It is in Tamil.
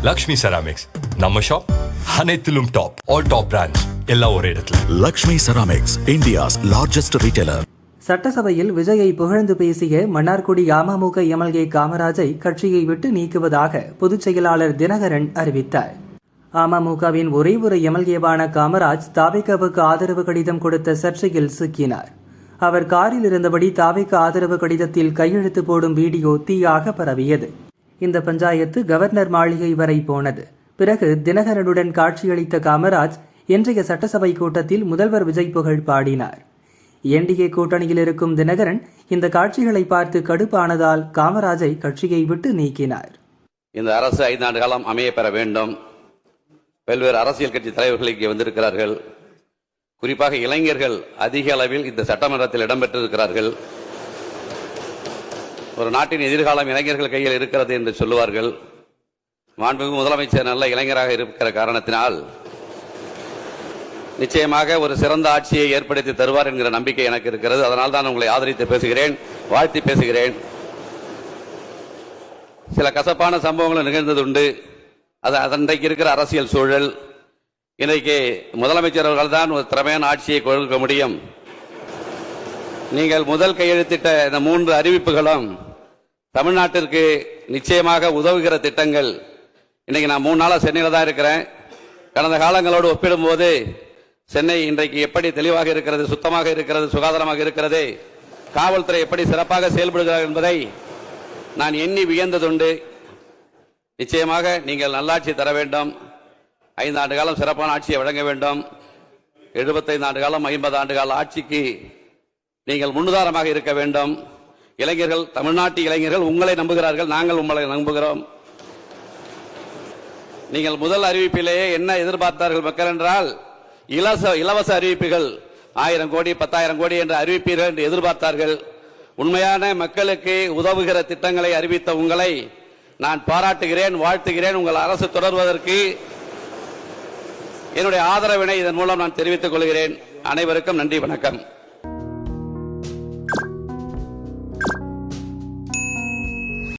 Lakshmi Ceramics. Number shop. Hanethilum top. All top brands. எல்லா ஒரே இடத்துல. Lakshmi Ceramics, India's largest retailer. சட்டசபையில் விஜயை புகழ்ந்து பேசிய மன்னார்குடி அமமுக எம்எல்ஏ காமராஜை கட்சியை விட்டு நீக்குவதாக பொதுச் செயலாளர் தினகரன் அறிவித்தார். அமமுகவின் ஒரே ஒரு எம்எல்ஏவான காமராஜ் தாவேகாவுக்கு ஆதரவு கடிதம் கொடுத்த சர்ச்சையில் சிக்கினார். அவர் காரில் இருந்தபடி தாவேகா ஆதரவு கடிதத்தில் கையெழுத்து போடும் வீடியோ தீயாக பரவியது. இந்த பஞ்சாயத்து கவர்னர் மாளிகை வரை போனது. பிறகு தினகரனுடன் காட்சியளித்த காமராஜ் இன்றைய சட்டசபை கூட்டத்தில் முதல்வர் விஜய் புகழ் பாடினார். என்டிஏ கூட்டணியில் இருக்கும் தினகரன் இந்த காட்சிகளை பார்த்து கடுப்பானதால் காமராஜை கட்சியை விட்டு நீக்கினார். இந்த அரசு 5 ஆண்டு காலம் அமைய பெற வேண்டும். பல்வேறு அரசியல் கட்சி தலைவர்கள் இங்கே வந்திருக்கிறார்கள். குறிப்பாக இளைஞர்கள் அதிக அளவில் இந்த சட்டமன்றத்தில் இடம்பெற்றிருக்கிறார்கள். ஒரு நாட்டின் எதிர்காலம் இளைஞர்கள் கையில் இருக்கிறது என்று சொல்லுவார்கள். மாண்புமிகு முதலமைச்சர் நல்ல இளைஞராக இருக்கிற காரணத்தினால் நிச்சயமாக ஒரு சிறந்த ஆட்சியை ஏற்படுத்தி தருவார் என்கிற நம்பிக்கை எனக்கு இருக்கிறது. அதனால் தான் உங்களை ஆதரித்து பேசுகிறேன், வாழ்த்தி பேசுகிறேன். சில கசப்பான சம்பவங்கள் நிகழ்ந்தது உண்டு. அது அன்றைக்கு இருக்கிற அரசியல் சூழல். இன்றைக்கு முதலமைச்சர் அவர்கள் தான் ஒரு திறமையான ஆட்சியை கொடுக்க முடியும். நீங்கள் முதல் கையெழுத்திட்ட இந்த 3 அறிவிப்புகளும் தமிழ்நாட்டிற்கு நிச்சயமாக உதவுகிற திட்டங்கள். இன்னைக்கு நான் 3 நாளா சென்னையில் தான் இருக்கிறேன். கடந்த காலங்களோடு ஒப்பிடும்போது சென்னை இன்றைக்கு எப்படி தெளிவாக இருக்கிறது, சுத்தமாக இருக்கிறது, சுகாதாரமாக இருக்கிறது, காவல்துறை எப்படி சிறப்பாக செயல்படுகிறார் என்பதை நான் எண்ணி வியந்ததுண்டு. நிச்சயமாக நீங்கள் நல்லாட்சி தர வேண்டும். 5 ஆண்டு காலம் சிறப்பான ஆட்சியை வழங்க வேண்டும். 75 ஆண்டு காலம் 50 ஆண்டு கால ஆட்சிக்கு நீங்கள் முன்னுதாரணமாக இருக்க வேண்டும். இளைஞர்கள், தமிழ்நாட்டு இளைஞர்கள் உங்களை நம்புகிறார்கள், நாங்கள் உங்களை நம்புகிறோம். நீங்கள் முதல் அறிவிப்பிலேயே என்ன எதிர்பார்த்தார்கள் மக்கள் என்றால், இலவச அறிவிப்புகள் 1000 கோடி 10,000 கோடி என்று அறிவிப்பீர்கள் என்று எதிர்பார்த்தார்கள். உண்மையான மக்களுக்கு உதவுகிற திட்டங்களை அறிவித்த உங்களை நான் பாராட்டுகிறேன், வாழ்த்துகிறேன். உங்கள் அரசு தொடர்வதற்கு என்னுடைய ஆதரவினை இதன் மூலம் நான் தெரிவித்துக் கொள்கிறேன். அனைவருக்கும் நன்றி, வணக்கம்.